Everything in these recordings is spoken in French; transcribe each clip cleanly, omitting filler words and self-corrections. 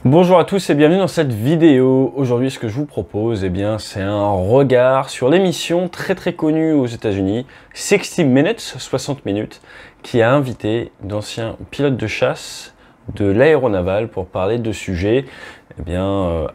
Bonjour à tous et bienvenue dans cette vidéo. Aujourd'hui, ce que je vous propose, c'est un regard sur l'émission très connue aux États-Unis, 60 Minutes, 60 minutes, qui a invité d'anciens pilotes de chasse de l'aéronavale pour parler de sujets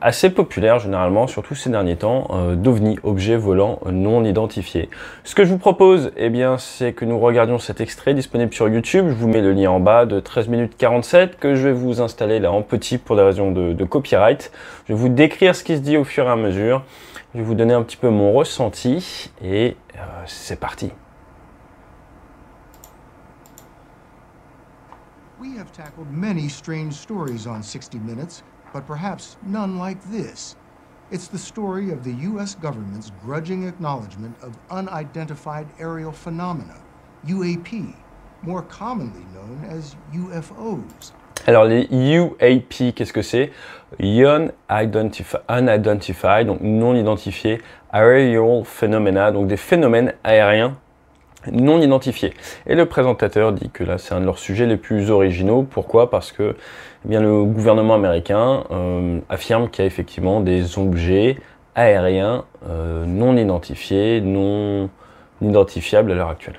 assez populaires généralement, surtout ces derniers temps, d'OVNI, objets volants non identifiés. Ce que je vous propose, c'est que nous regardions cet extrait disponible sur YouTube. Je vous mets le lien en bas de 13 minutes 47 que je vais vous installer là en petit pour des raisons de copyright. Je vais vous décrire ce qui se dit au fur et à mesure. Je vais vous donner un petit peu mon ressenti et c'est parti. We have tackled many strange stories on 60 Minutes, but perhaps none like this. It's the story of the U.S. government's grudging acknowledgement of unidentified aerial phenomena, UAP, more commonly known as UFOs. Alors les UAP, qu'est-ce que c'est? Unidentified, donc non identifié, aerial phenomena, donc des phénomènes aériens non identifiés. Et le présentateur dit que là, c'est un de leurs sujets les plus originaux. Pourquoi? Parce que le gouvernement américain affirme qu'il y a effectivement des objets aériens non identifiés, non identifiables à l'heure actuelle.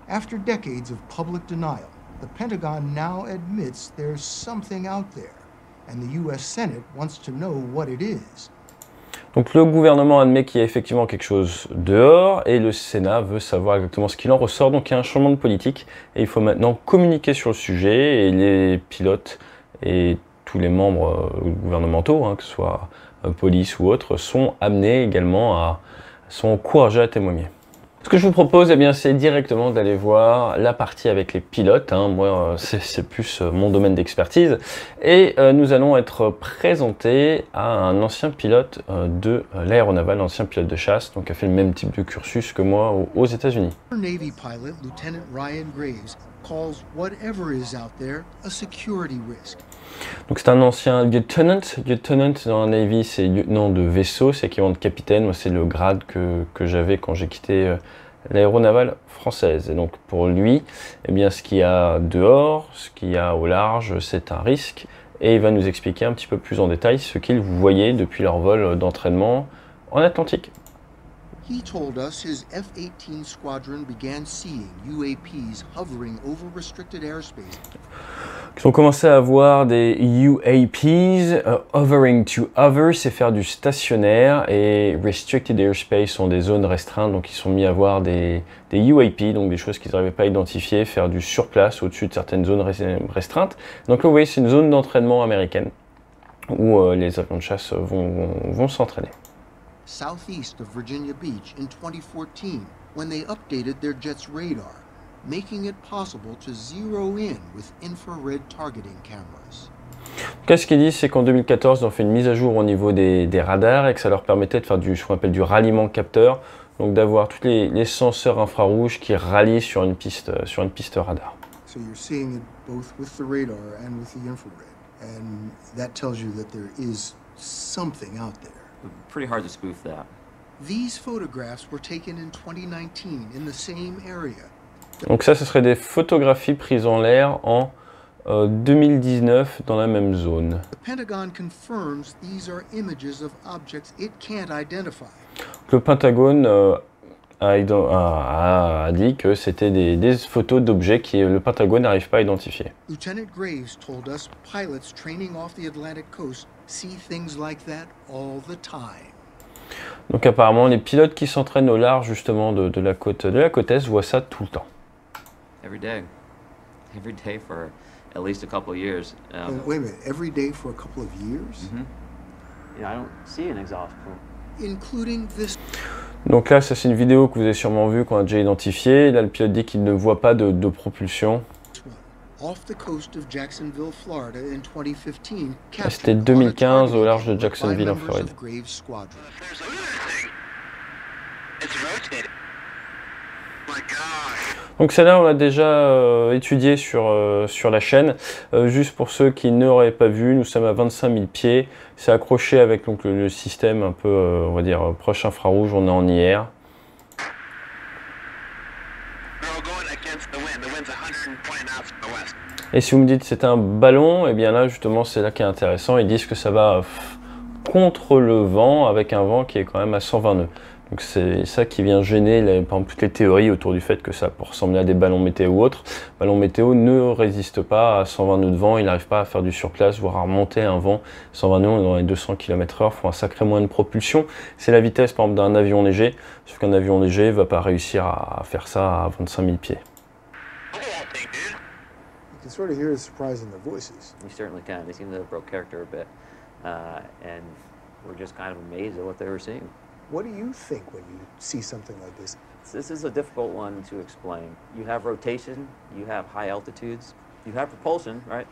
After decades of public denial, the Pentagon now admits there's something out there, and the U.S. Senate wants to know what it is. Donc le gouvernement admet qu'il y a effectivement quelque chose dehors et le Sénat veut savoir exactement ce qu'il en ressort. Donc il y a un changement de politique et il faut maintenant communiquer sur le sujet et les pilotes et tous les membres gouvernementaux, que ce soit police ou autres, sont amenés également sont encouragés à témoigner. Ce que je vous propose, c'est directement d'aller voir la partie avec les pilotes. Moi, c'est plus mon domaine d'expertise. Et nous allons être présentés à un ancien pilote de l'aéronavale, ancien pilote de chasse, donc qui a fait le même type de cursus que moi aux États-Unis. Navy pilot Lieutenant Ryan Graves calls whatever is out there a security risk. Donc c'est un ancien lieutenant. Lieutenant dans la Navy, c'est lieutenant de vaisseau, c'est équivalent de capitaine. Moi, c'est le grade que j'avais quand j'ai quitté l'aéronavale française. Et donc pour lui, ce qu'il y a dehors, ce qu'il y a au large, c'est un risque. Et il va nous expliquer un petit peu plus en détail ce qu'il voyait depuis leur vol d'entraînement en Atlantique. He told us his F-18 squadron began seeing UAPs hovering over restricted airspace. Ils ont commencé à voir des UAPs, hovering to hover, c'est faire du stationnaire, et restricted airspace sont des zones restreintes, donc ils sont mis à voir des UAP, donc des choses qu'ils n'arrivaient pas à identifier, faire du surplace au-dessus de certaines zones restreintes. Donc là, vous voyez, c'est une zone d'entraînement américaine où les avions de chasse vont s'entraîner. Southeast of Virginia Beach in 2014 when they updated their jet's radar, making it possible to zero in with infrared targeting cameras. Ce qu'ils disent, c'est qu'en 2014, ils ont fait une mise à jour au niveau des radars et que ça leur permettait de faire ce qu'on appelle du ralliement capteur, donc d'avoir tous les senseurs infrarouges qui rallient sur une piste radar. So you're seeing it both with the radar and with the infrared, and that tells you that there is something out there. Pretty hard to spoof that. These photographs were taken in 2019 in the same area. Donc ça, ce serait des photographies prises en l'air en 2019 dans la même zone. The Pentagon confirms these are images of objects it can't identify. Le Pentagone a dit que c'était des photos d'objets que le Pentagone n'arrive pas à identifier. Lieutenant Graves told us pilots training off the Atlantic coast see things like that all the time. Donc apparemment, les pilotes qui s'entraînent au large justement de la côte est voient ça tout le temps. Every day for at least a couple of years. Wait a minute, every day for a couple of years? Yeah, I don't see an exhaust port. Including this. Donc là, ça c'est une vidéo que vous avez sûrement vue, qu'on a déjà identifiée. Là, le pilote dit qu'il ne voit pas de propulsion. Off the coast of Jacksonville, Florida in 2015. C'était 2015 au large de Jacksonville en Floride. Donc celle-là, on l'a déjà étudié sur la chaîne. Juste pour ceux qui n'auraient pas vu, nous sommes à 25 000 pieds. C'est accroché avec donc, le système un peu, on va dire, proche infrarouge. On est en IR. Et si vous me dites que c'est un ballon, et bien là justement c'est là qui est intéressant, ils disent que ça va contre le vent, avec un vent qui est quand même à 120 nœuds. Donc c'est ça qui vient gêner par exemple, toutes les théories autour du fait que ça peut ressembler à des ballons météo ou autres. Le ballon météo ne résiste pas à 120 nœuds de vent, il n'arrive pas à faire du surplace, voire à remonter un vent 120 nœuds dans les 200 km/h, il faut un sacré moyen de propulsion. C'est la vitesse par exemple d'un avion léger, sauf qu'un avion léger ne va pas réussir à faire ça à 25 000 pieds. You can sort of hear the surprise in their voices. You certainly can. They seem to have broke character a bit, and we're just kind of amazed at what they were seeing. What do you think when you see something like this? This is a difficult one to explain. You have rotation, you have high altitudes, you have propulsion, right?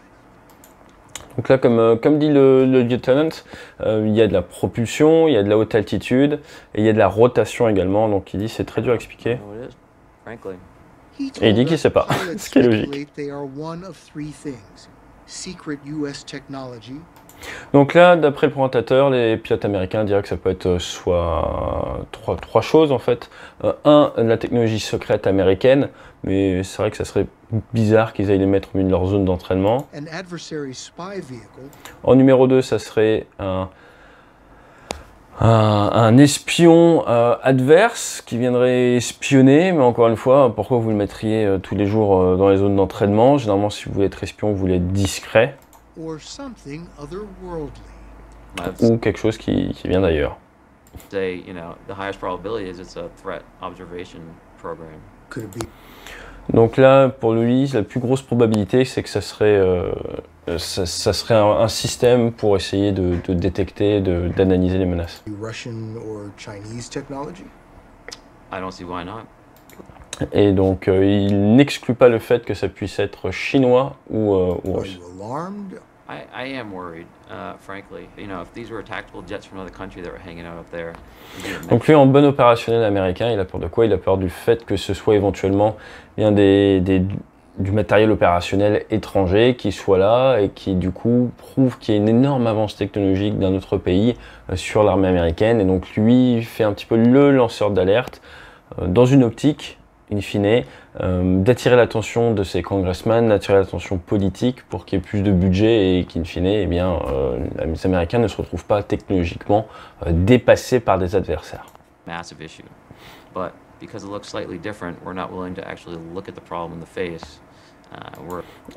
Donc là, comme dit le lieutenant, il y a de la propulsion, il y a de la haute altitude et il y a de la rotation également. Donc il dit c'est très dur à expliquer. No, it is, frankly. Et il dit qu'il ne sait pas, ce qui est logique. They are one of three things: secret U.S. technology, Donc là, d'après le présentateur, les pilotes américains diraient que ça peut être soit trois choses en fait. Un, la technologie secrète américaine, mais c'est vrai que ça serait bizarre qu'ils aillent les mettre au milieu de leur zone d'entraînement. an adversary spy vehicle, En numéro 2, ça serait un espion adverse qui viendrait espionner, mais encore une fois, pourquoi vous le mettriez tous les jours dans les zones d'entraînement? Généralement, si vous voulez être espion, vous voulez être discret, or something otherworldly. I'd ou quelque chose qui vient d'ailleurs. say, you know, the highest probability is it's a threat observation program. Could it be Donc là, pour lui, la plus grosse probabilité, c'est que ça serait un système pour essayer de détecter, d'analyser les menaces. Russian or Chinese technology? I don't see why not. Et donc, il n'exclut pas le fait que ça puisse être chinois ou Are russe. you alarmed? I am worried, frankly. You know, if these were tactical jets from another country that were hanging out up there. it'd be a Donc lui, en bon opérationnel américain, il a peur de quoi? Il a peur du fait que ce soit éventuellement bien du matériel opérationnel étranger qui soit là et qui du coup prouve qu'il y a une énorme avance technologique d'un autre pays sur l'armée américaine. Et donc lui fait un petit peu le lanceur d'alerte dans une optique, in fine, d'attirer l'attention de ses congressmen, d'attirer l'attention politique pour qu'il y ait plus de budget et qu'in fine, eh bien, les Américains ne se retrouvent pas technologiquement dépassés par des adversaires. massive issue. But because it looks slightly different, we're not willing to actually look at the problem in the face.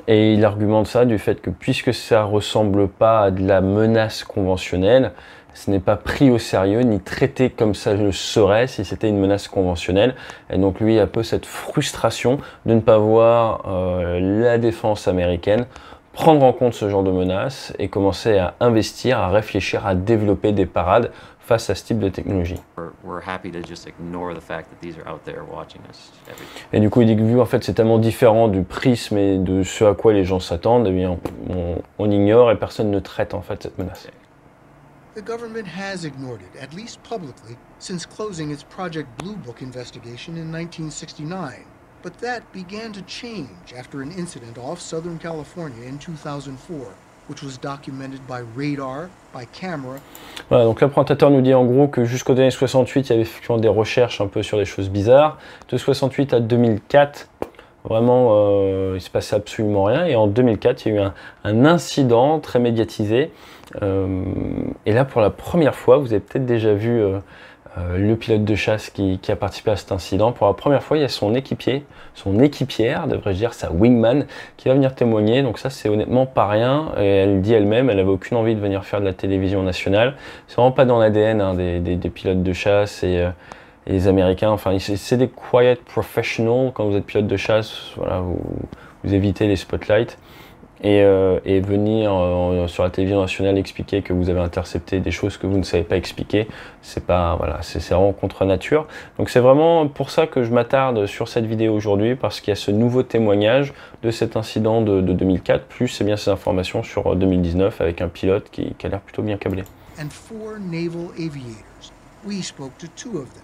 Et il argumente ça du fait que puisque ça ressemble pas à de la menace conventionnelle, ce n'est pas pris au sérieux ni traité comme ça le serait si c'était une menace conventionnelle. Et donc lui a un peu cette frustration de ne pas voir la défense américaine prendre en compte ce genre de menaces et commencer à investir, à réfléchir, à développer des parades face à ce type de technologie. We're happy to just ignore the fact that these are out there watching us every day. Et du coup, il dit que vu en fait c'est tellement différent du prisme et de ce à quoi les gens s'attendent, eh bien on ignore et personne ne traite en fait cette menace. The government has ignored it, at least publicly, since closing its Project Blue Book investigation in 1969. But that began to change after an incident off Southern California in 2004, which was documented by radar, by camera. Voilà, donc le présentateur nous dit en gros que jusqu'aux années 68, il y avait effectivement des recherches un peu sur des choses bizarres. De 68 à 2004, vraiment, il se passait absolument rien. Et en 2004, il y a eu un incident très médiatisé. Et là, pour la première fois, vous avez peut-être déjà vu le pilote de chasse qui a participé à cet incident. Pour la première fois, il y a son équipier, son équipière, devrais-je dire, sa wingman, qui va venir témoigner. Donc ça, c'est honnêtement pas rien. Et elle dit elle-même, elle n'avait aucune envie de venir faire de la télévision nationale. C'est vraiment pas dans l'ADN hein, des pilotes de chasse et les Américains. Enfin, c'est des quiet professionals. Quand vous êtes pilote de chasse, voilà, vous évitez les spotlights. Et venir sur la télévision nationale expliquer que vous avez intercepté des choses que vous ne savez pas expliquer, c'est pas, voilà, c'est vraiment contre nature. Donc c'est vraiment pour ça que je m'attarde sur cette vidéo aujourd'hui, parce qu'il y a ce nouveau témoignage de cet incident de 2004, plus c'est bien ces informations sur 2019 avec un pilote qui a l'air plutôt bien câblé. And 4 naval aviators. We spoke to 2 of them.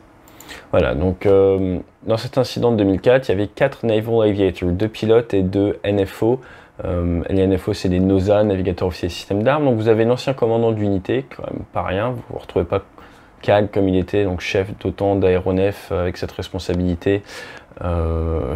Voilà, donc dans cet incident de 2004, il y avait 4 naval aviators, 2 pilotes et 2 NFO. Les NFO, c'est des NOSA, navigateurs officiers système d'armes. Donc vous avez l'ancien commandant d'unité, quand même pas rien, vous ne retrouvez pas CAG comme il était, donc chef d'autant d'aéronefs avec cette responsabilité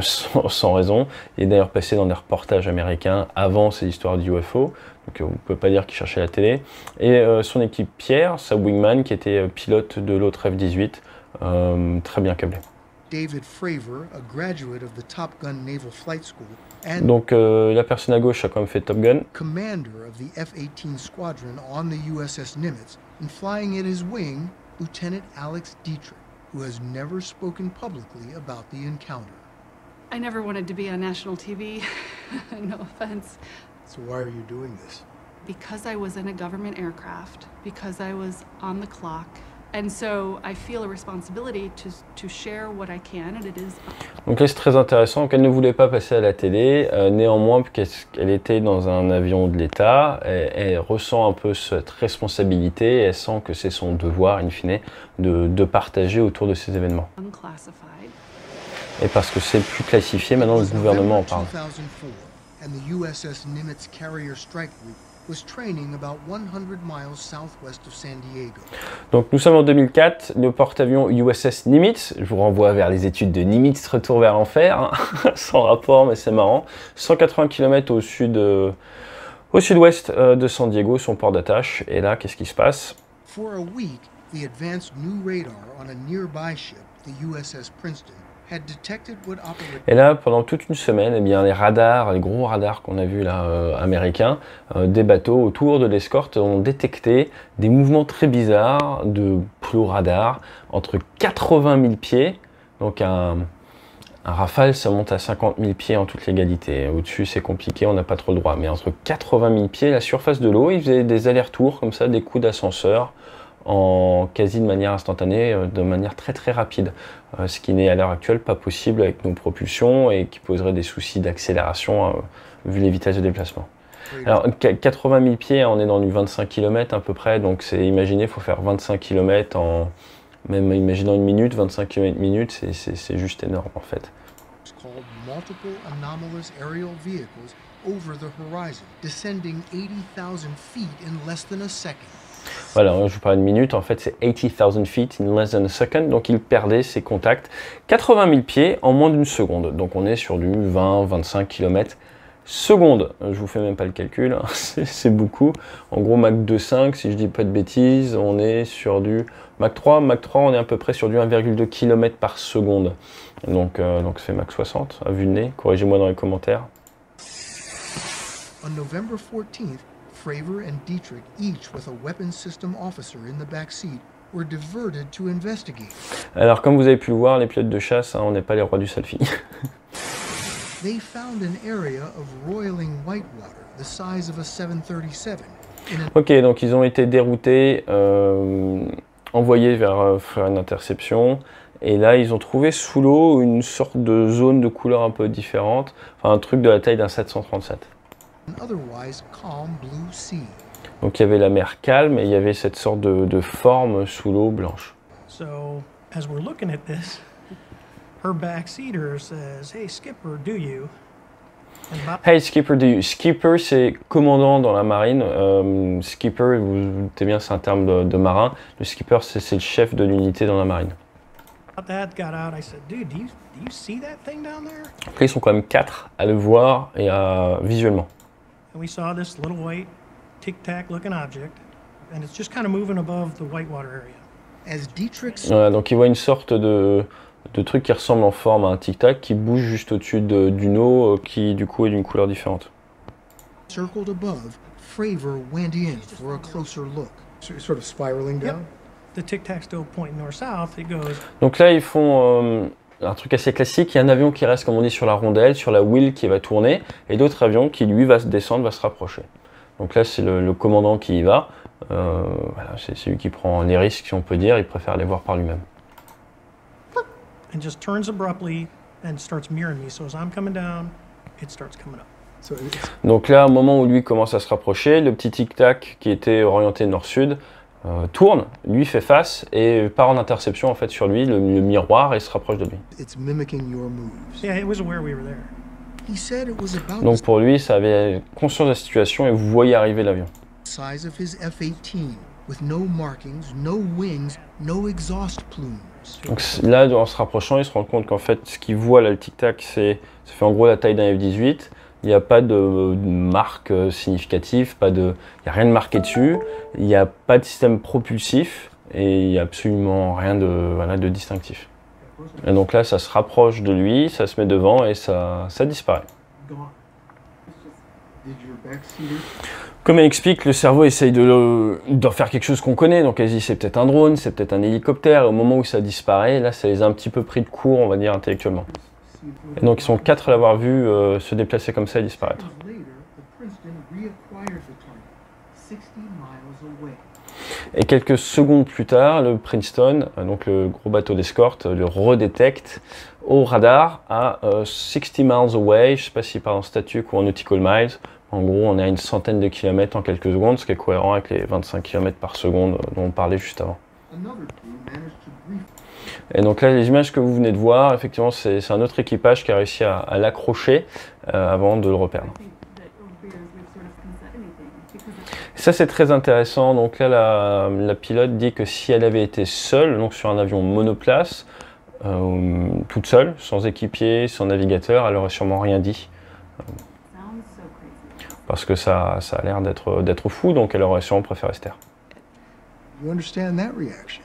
sans raison. Il est d'ailleurs passé dans des reportages américains avant ces histoires de UFO, donc on ne peut pas dire qu'il cherchait la télé. Et son équipe Pierre, sa wingman qui était pilote de l'autre F-18, très bien câblé. David Fravor, a graduate of the Top Gun Naval Flight School, and Donc la personne à gauche a quand même fait Top Gun. commander of the F-18 squadron on the USS Nimitz, and flying at his wing, Lieutenant Alex Dietrich, who has never spoken publicly about the encounter. I never wanted to be on national TV. No offense. So why are you doing this? Because I was in a government aircraft, because I was on the clock. And so I feel a responsibility to share what I can, and it is. Donc là c'est très intéressant, qu'elle ne voulait pas passer à la télé, néanmoins qu'elle était dans un avion de l'État, elle ressent un peu cette responsabilité, elle sent que c'est son devoir in fine de partager autour de ces événements. Unclassified. Et parce que c'est plus classifié, maintenant le gouvernement en parle. 2004, and the USS Nimitz Carrier Strike Group was training about 100 miles southwest of San Diego. Donc nous sommes en 2004, le porte-avions USS Nimitz, je vous renvoie vers les études de Nimitz, Retour vers l'enfer, hein, sans rapport mais c'est marrant, 180 km au sud-ouest de San Diego, son port d'attache, et là qu'est-ce qui se passe? For a week, the advanced new radar on a nearby ship, the USS Princeton, had detected what operated. Et là, pendant toute une semaine, eh bien, les radars, les gros radars qu'on a vus là, américains, des bateaux autour de l'escorte ont détecté des mouvements très bizarres de plots radars entre 80 000 pieds, donc un Rafale, ça monte à 50 000 pieds en toute légalité. Au-dessus, c'est compliqué, on n'a pas trop le droit. Mais entre 80 000 pieds, la surface de l'eau, ils faisaient des allers-retours comme ça, des coups d'ascenseur, en quasi de manière instantanée, de manière très très rapide, ce qui n'est à l'heure actuelle pas possible avec nos propulsions et qui poserait des soucis d'accélération vu les vitesses de déplacement. Alors 80 000 pieds, on est dans du 25 km à peu près, donc c'est imaginez, il faut faire 25 km en, même imaginant une minute, 25 km minute, c'est juste énorme en fait. Called multiple anomalous aerial vehicles over the horizon, descending 80,000 feet in less than a second. Voilà, je vous parle de minutes, en fait c'est 80,000 feet in less than a second, donc il perdait ses contacts 80 000 pieds en moins d'une seconde, donc on est sur du 20-25 km seconde, je vous fais même pas le calcul, hein. C'est beaucoup, en gros Mach 2.5 si je dis pas de bêtises, on est sur du Mach 3, on est à peu près sur du 1,2 km par seconde, donc ça fait Mach 60 à vue de nez, corrigez-moi dans les commentaires. On November 14th, Fravor and Dietrich, each with a weapons system officer in the back seat, were diverted to investigate. Alors comme vous avez pu le voir, les pilotes de chasse, hein, on n'est pas les rois du selfie. They found an area of roiling whitewater, the size of a 737. Ok, donc ils ont été déroutés, envoyés vers faire une interception, et là ils ont trouvé sous l'eau une sorte de zone de couleur un peu différente, enfin un truc de la taille d'un 737. Otherwise calm blue sea. Donc il y avait la mer calme et il y avait cette sorte de forme sous l'eau blanche. So, as we're looking at this, her backseater says, "Hey Skipper, do you?" And Hey Skipper, do you? Skipper, c'est commandant dans la marine. Skipper, vous vous doutez bien, c'est un terme de marin. Le skipper, c'est le chef de l'unité dans la marine. about that got out, I said, "Dude, do you see that thing down there?" Après, ils sont quand même 4 à le voir et visuellement. And we saw this little white tic-tac looking object, and it's just kind of moving above the whitewater area. As Dietrich Voilà, donc ils voient une sorte de truc qui ressemble en forme à un tic-tac qui bouge juste au-dessus d'une eau qui du coup est d'une couleur différente. circled above, Fravor went in for a closer look. Sort of spiraling Yep. down? The tic-tac's still pointing north-south. It goes, Donc là ils font un truc assez classique, il y a un avion qui reste comme on dit sur la rondelle, sur la wheel qui va tourner, et d'autres avions qui lui va se descendre, va se rapprocher. Donc là c'est le commandant qui y va, voilà, c'est lui qui prend les risques si on peut dire, il préfère les voir par lui-même. and just turns abruptly and starts mirroring me. So as I'm coming down, it starts coming up. So it's Donc là au moment où lui commence à se rapprocher, le petit tic-tac qui était orienté nord-sud tourne, lui fait face et part en interception en fait sur lui, le miroir, et se rapproche de lui. it's mimicking your moves. Yeah, it was aware we were there. He said it was about Donc pour lui, ça avait conscience de la situation et vous voyez arriver l'avion. the size of his F-18, with no markings, no wings, no exhaust plumes. Donc là, en se rapprochant, il se rend compte qu'en fait, ce qu'il voit là, le tic-tac, ça fait en gros la taille d'un F-18. Il n'y a pas de marque significative, il n'y a rien de marqué dessus, il n'y a pas de système propulsif et il n'y a absolument rien de distinctif. Et donc là, ça se rapproche de lui, ça se met devant et ça disparaît. Comme elle explique, le cerveau essaye d'en faire quelque chose qu'on connaît, donc elle dit c'est peut-être un drone, c'est peut-être un hélicoptère, et au moment où ça disparaît, là ça les a un petit peu pris de court, on va dire intellectuellement. Et donc ils sont 4 à l'avoir vu se déplacer comme ça et disparaître. Et quelques secondes plus tard, le Princeton, donc le gros bateau d'escorte, le redétecte au radar à 60 miles away, je ne sais pas s'il parle en statique ou en nautical miles. En gros, on est à une centaine de kilomètres en quelques secondes, ce qui est cohérent avec les 25 km par seconde dont on parlait juste avant. Et donc là, les images que vous venez de voir, effectivement, c'est un autre équipage qui a réussi à l'accrocher avant de le reperdre. Ça, c'est très intéressant. Donc là, la pilote dit que si elle avait été seule, donc sur un avion monoplace, toute seule, sans équipier, sans navigateur, elle n'aurait sûrement rien dit. Parce que ça a l'air d'être fou, donc elle aurait sûrement préféré se taire. You understand that reaction?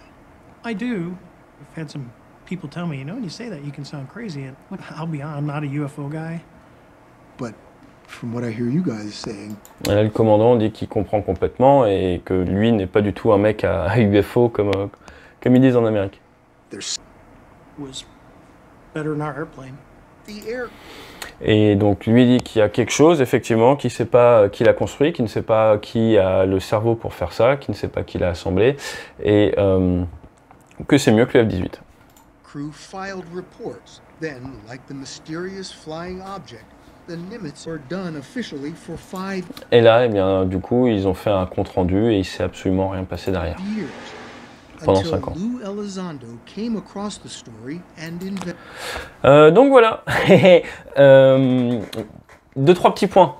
I do. I've had some people tell me, you know, when you say that, you can sound crazy. And I'll be honest, I'm not a UFO guy. But from what I hear you guys saying, Et là, le commandant dit qu'il comprend complètement et que lui n'est pas du tout un mec à UFO comme ils disent en Amérique. there's Was better than our airplane. the air. Et donc lui dit qu'il y a quelque chose, effectivement, qui ne sait pas qui l'a construit, qui ne sait pas qui a le cerveau pour faire ça, qui ne sait pas qui l'a assemblé, et que c'est mieux que le F-18. Crew filed reports. Then, like the mysterious flying object, the Nimitz were done officially for 5 Et là, eh bien, du coup, ils ont fait un compte-rendu et il ne s'est absolument rien passé derrière. years. Pendant Until 5 ans. Lou Elizondo came across the story and Donc voilà, 2-3 petits points.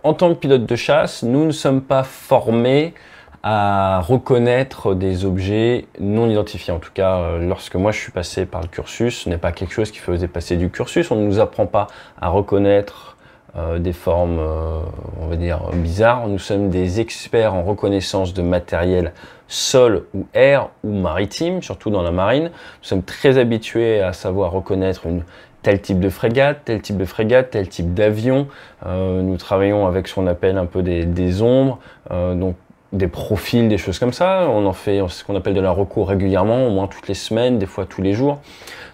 En tant que pilote de chasse, nous ne sommes pas formés à reconnaître des objets non identifiés. En tout cas, lorsque moi je suis passé par le cursus, ce n'est pas quelque chose qui faisait passer du cursus. On ne nous apprend pas à reconnaître des formes, on va dire, bizarres. Nous sommes des experts en reconnaissance de matériel sol ou air ou maritime, surtout dans la marine. Nous sommes très habitués à savoir reconnaître tel type de frégate, tel type de frégate, tel type d'avion. Nous travaillons avec ce qu'on appelle un peu des ombres, donc des profils, des choses comme ça. On en fait ce qu'on appelle de la reco régulièrement, au moins toutes les semaines, des fois tous les jours.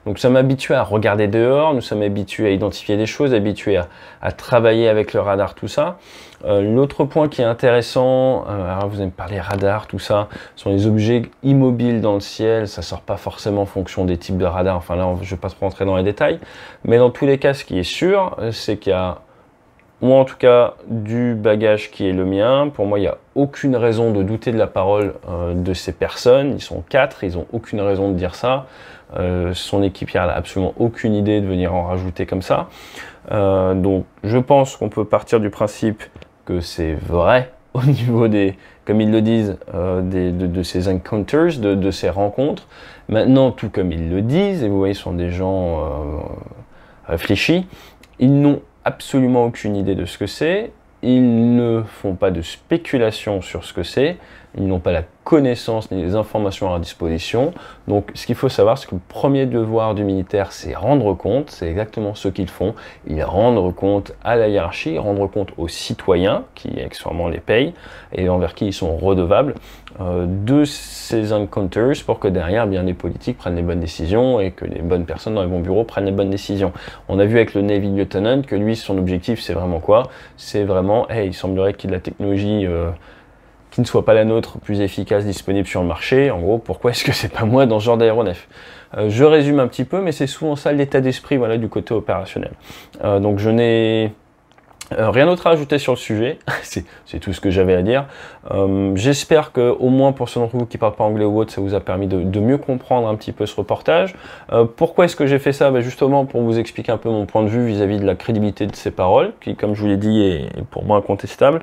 Donc nous sommes habitués à regarder dehors, nous sommes habitués à identifier des choses, habitués à travailler avec le radar, tout ça. L'autre point qui est intéressant, alors vous allez me parler radar, tout ça, sont les objets immobiles dans le ciel. Ça sort pas forcément en fonction des types de radars. Enfin là, je ne vais pas trop rentrer dans les détails. Mais dans tous les cas, ce qui est sûr, c'est qu'il y a, moi en tout cas, du bagage qui est le mien. Pour moi, il n'y a aucune raison de douter de la parole de ces personnes. Ils sont 4, ils n'ont aucune raison de dire ça. Son équipière n'a absolument aucune idée de venir en rajouter comme ça. Donc je pense qu'on peut partir du principe que c'est vrai au niveau des, comme ils le disent, de ces encounters, de ces rencontres. Maintenant, tout comme ils le disent, et vous voyez, ce sont des gens réfléchis, ils n'ont absolument aucune idée de ce que c'est, ils ne font pas de spéculation sur ce que c'est, ils n'ont pas la connaissance ni les informations à leur disposition. Donc ce qu'il faut savoir, c'est que le premier devoir du militaire, c'est rendre compte, c'est exactement ce qu'ils font. Ils rendent compte à la hiérarchie, rendre compte aux citoyens, qui accessoirement les payent, et envers qui ils sont redevables, de ces encounters pour que derrière, bien, les politiques prennent les bonnes décisions et que les bonnes personnes dans les bons bureaux prennent les bonnes décisions. On a vu avec le Navy Lieutenant que lui, son objectif, c'est vraiment quoi? C'est vraiment, hey, il semblerait qu'il y ait de la technologie qui ne soit pas la nôtre, plus efficace, disponible sur le marché. En gros, pourquoi est-ce que c'est pas moi dans ce genre d'aéronef? Je résume un petit peu, mais c'est souvent ça l'état d'esprit, voilà, du côté opérationnel. Donc je n'ai rien d'autre à ajouter sur le sujet, c'est tout ce que j'avais à dire. J'espère que, au moins pour ceux d'entre vous qui ne parlent pas anglais ou autre, ça vous a permis de mieux comprendre un petit peu ce reportage. Pourquoi est-ce que j'ai fait ça? Justement pour vous expliquer un peu mon point de vue vis-à-vis de la crédibilité de ces paroles, qui, comme je vous l'ai dit, est pour moi incontestable.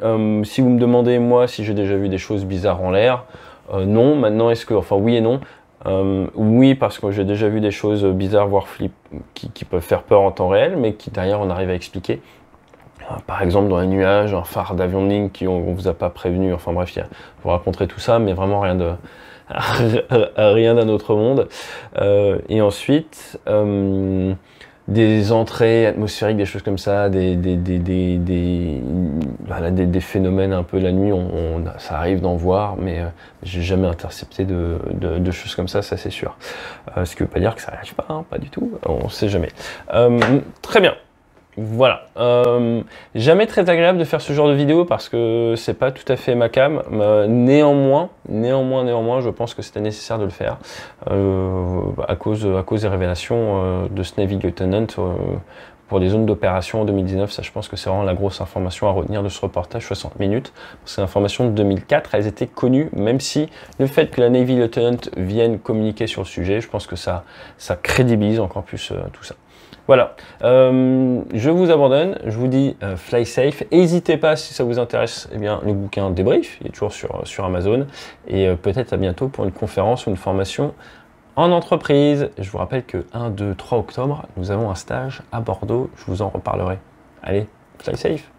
Si vous me demandez, moi, si j'ai déjà vu des choses bizarres en l'air, non. Maintenant, est-ce que... Enfin, oui et non. Oui, parce que j'ai déjà vu des choses bizarres, voire qui peuvent faire peur en temps réel, mais qui derrière on arrive à expliquer. Par exemple, dans les nuages, un phare d'avion de ligne on vous a pas prévenu. Enfin bref, je vous raconterai tout ça, mais vraiment rien d'un autre monde. Et ensuite, des entrées atmosphériques, des choses comme ça, des phénomènes un peu la nuit, ça arrive d'en voir, mais j'ai jamais intercepté de choses comme ça c'est sûr. Ce qui veut pas dire que ça n'arrive pas, hein, pas du tout, on sait jamais. Très bien. Voilà, jamais très agréable de faire ce genre de vidéo parce que c'est pas tout à fait ma cam. Néanmoins, je pense que c'était nécessaire de le faire à cause des révélations de ce Navy Lieutenant pour des zones d'opération en 2019. Ça, je pense que c'est vraiment la grosse information à retenir de ce reportage 60 minutes. C'est l'information de 2004, elles étaient connues, même si le fait que la Navy Lieutenant vienne communiquer sur le sujet, je pense que ça crédibilise encore plus tout ça. Voilà, je vous abandonne, je vous dis fly safe. N'hésitez pas, si ça vous intéresse, eh bien, le bouquin Débrief, il est toujours sur Amazon. Et peut-être à bientôt pour une conférence ou une formation en entreprise. Je vous rappelle que 1, 2, 3 octobre, nous avons un stage à Bordeaux, je vous en reparlerai. Allez, fly safe.